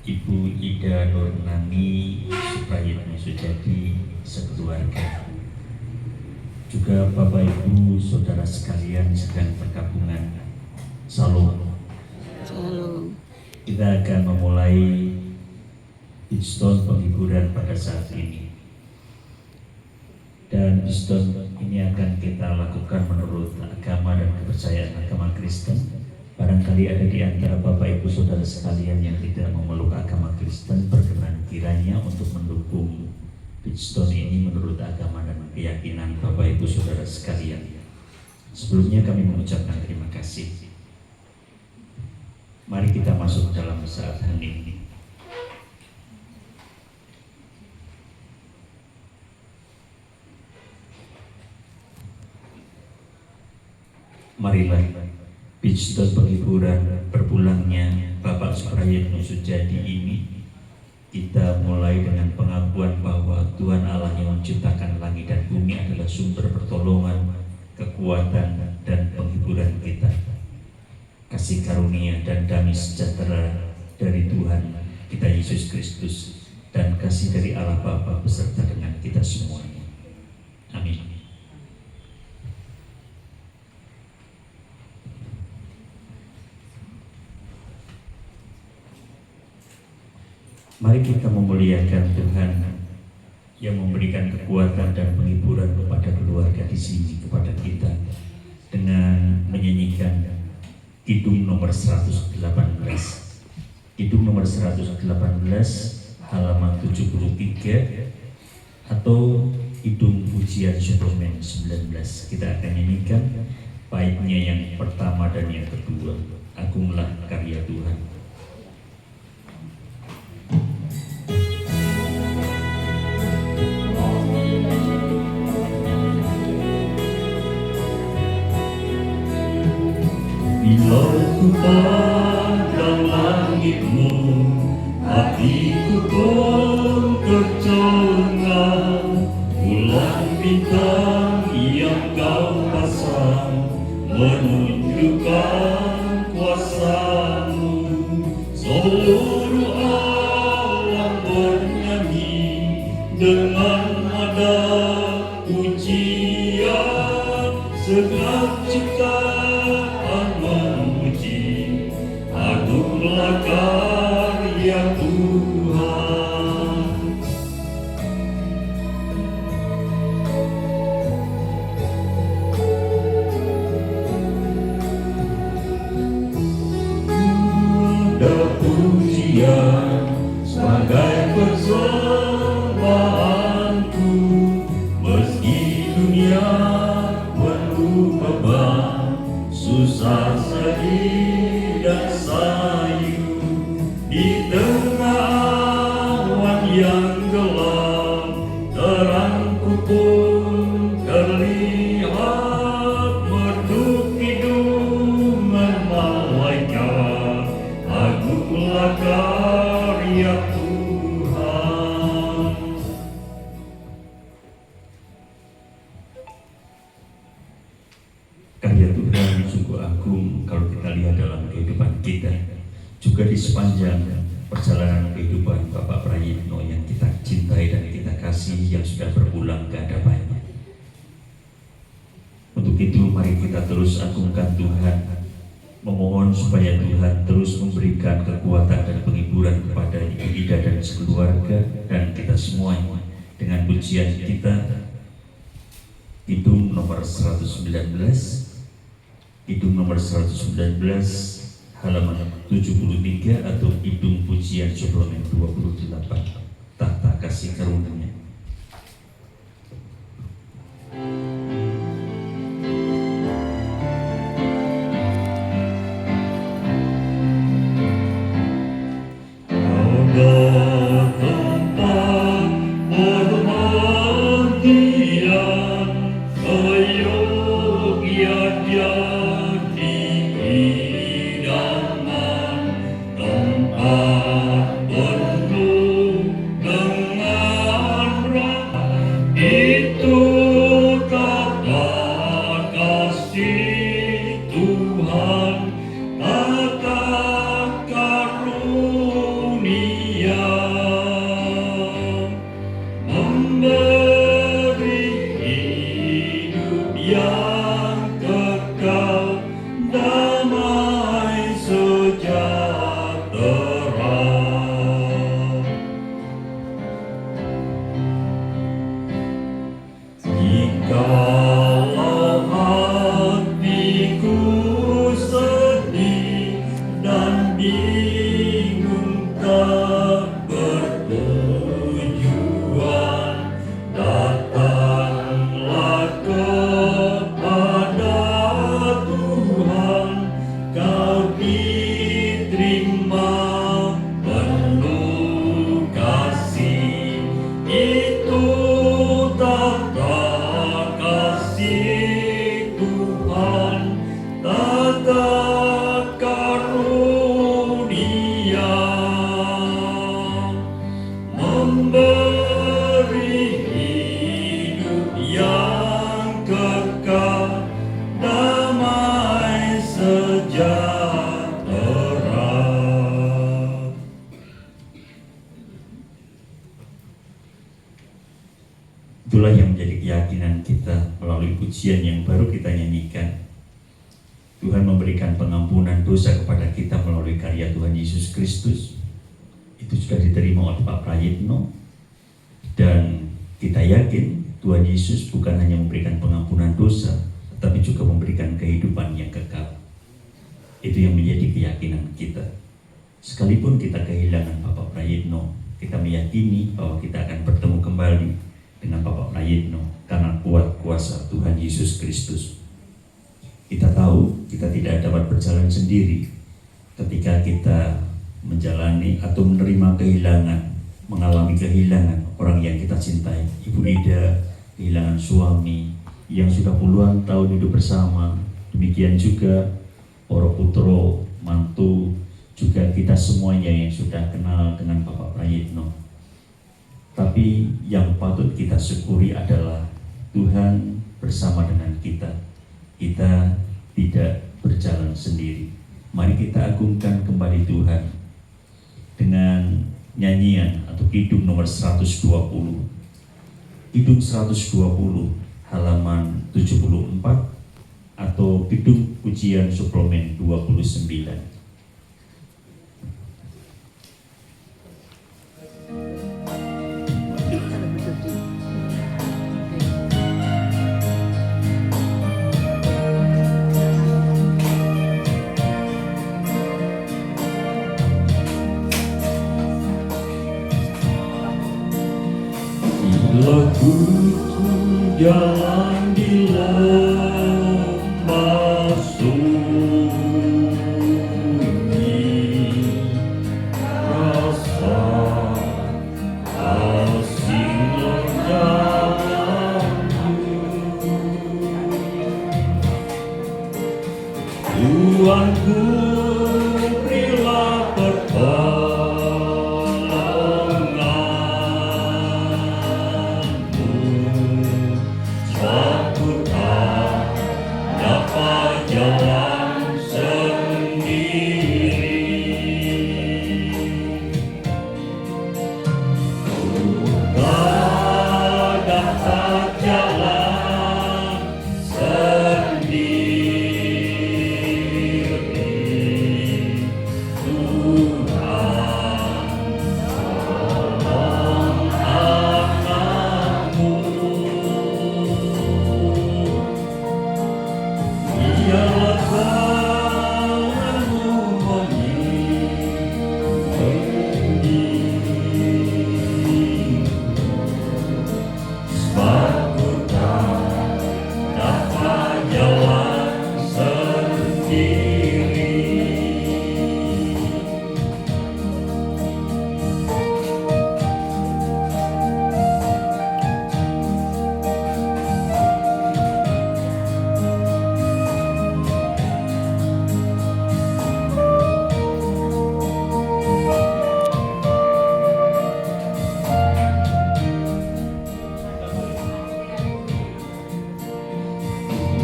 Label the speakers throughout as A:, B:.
A: Ibu Ida Nurnani Suprayitno Sujadi sekeluarga, juga Bapak Ibu Saudara sekalian sedang perkabungan. Salam.
B: Salam.
A: Kita akan memulai Bidstone penghiburan pada saat ini. Dan Bidstone ini akan kita lakukan menurut agama dan kepercayaan agama Kristen. Barangkali ada di antara Bapak Ibu Saudara sekalian yang tidak memeluk agama Kristen, berkenan kiranya untuk mendukung Bidstone ini menurut agama dan keyakinan Bapak Ibu Saudara sekalian. Sebelumnya kami mengucapkan terima kasih. Mari kita masuk dalam saat hening ini. Marilah Bidstone penghiburan berpulangnya Bapak Suprayitno Sujadi ini kita mulai dengan pengakuan bahwa Tuhan Allah yang menciptakan langit dan bumi adalah sumber pertolongan, kekuatan, dan penghiburan kita. Kasih karunia dan damai sejahtera dari Tuhan kita Yesus Kristus dan kasih dari Allah Bapa beserta dengan kita semuanya. Amin. Mari kita memuliakan Tuhan yang memberikan kekuatan dan penghiburan kepada keluarga di sini, kepada kita, dengan menyanyikan Kidung nomor 118. Kidung nomor 118 halaman 73 atau Kidung Pujian Suplemen 19. Kita akan nyanyikan baiknya yang pertama dan yang kedua. Agunglah karya Tuhan. Bila ku pandang langitmu, hatiku pun tercengang. Bulan bintang yang kau pasang menunjukkan kuasamu. Seluruh alam bernyanyi dengan nada pujian. Segenap ciptaan memuji, agunglah karya Tuhan. Ada pujian sebagai persembahanku, meski dunia penuh beban, susah sedih dan sayu. Di tengah awan yang gelap, terangku pun terlihat. Merdu kidungan malaikat, agunglah karya Tuhan. Karya Tuhan sungguh agung kalau kita lihat dalam kehidupan kita, juga di sepanjang perjalanan kehidupan Bapak Prayitno yang kita cintai dan kita kasih, yang sudah berpulang ke hadapannya. Untuk itu mari kita terus agungkan Tuhan, memohon supaya Tuhan terus memberikan kekuatan dan penghiburan kepada Ibu Ida dan sekeluarga dan kita semuanya dengan pujian kita Kidung nomor 119. Kidung nomor 119 halaman 73 atau Kidung Pujian Suplemen 28, Tahta Kasih Karunia. Tuhan, tata karunia. Itulah yang menjadi keyakinan kita melalui pujian yang baru kita nyanyikan. Tuhan memberikan pengampunan dosa kepada kita melalui karya Tuhan Yesus Kristus. Itu sudah diterima oleh Pak Prayitno. Dan kita yakin Tuhan Yesus bukan hanya memberikan pengampunan dosa, tetapi juga memberikan kehidupan yang kekal. Itu yang menjadi keyakinan kita. Sekalipun kita kehilangan Bapak Prayitno, kita meyakini bahwa kita akan bertemu kembali dengan Bapak Prayitno karena kuat kuasa Tuhan Yesus Kristus. Kita tahu kita tidak dapat berjalan sendiri ketika kita menjalani atau menerima kehilangan, mengalami kehilangan orang yang kita cintai. Ibu Ida kehilangan suami yang sudah puluhan tahun hidup bersama. Demikian juga para putro, mantu, juga kita semuanya yang sudah kenal dengan Bapak Prayitno. Tapi yang patut kita syukuri adalah Tuhan bersama dengan kita. Kita tidak berjalan sendiri. Mari kita agungkan kembali Tuhan dengan nyanyian atau kidung nomor 120. Kidung 120 halaman 74 atau kidung pujian suplemen 29.
C: Lagu jalan di lembah sunyi, rasa asing jalanku. Tuhanku berilah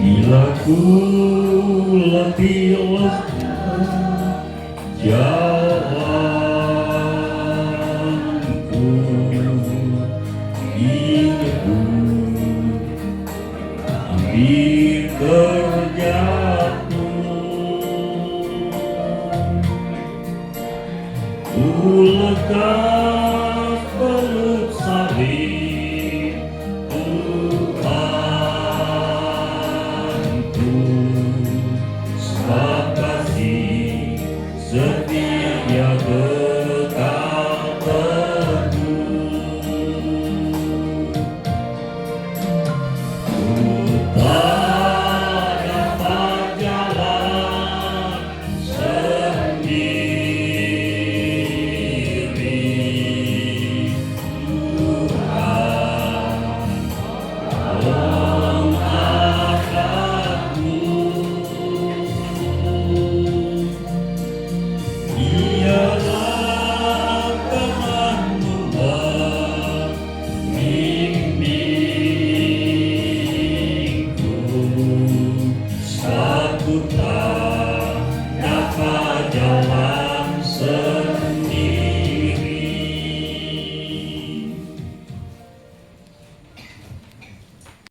C: bila ku letih jalanku, hidupku hampir terjatuh. Ku lekas peluk salib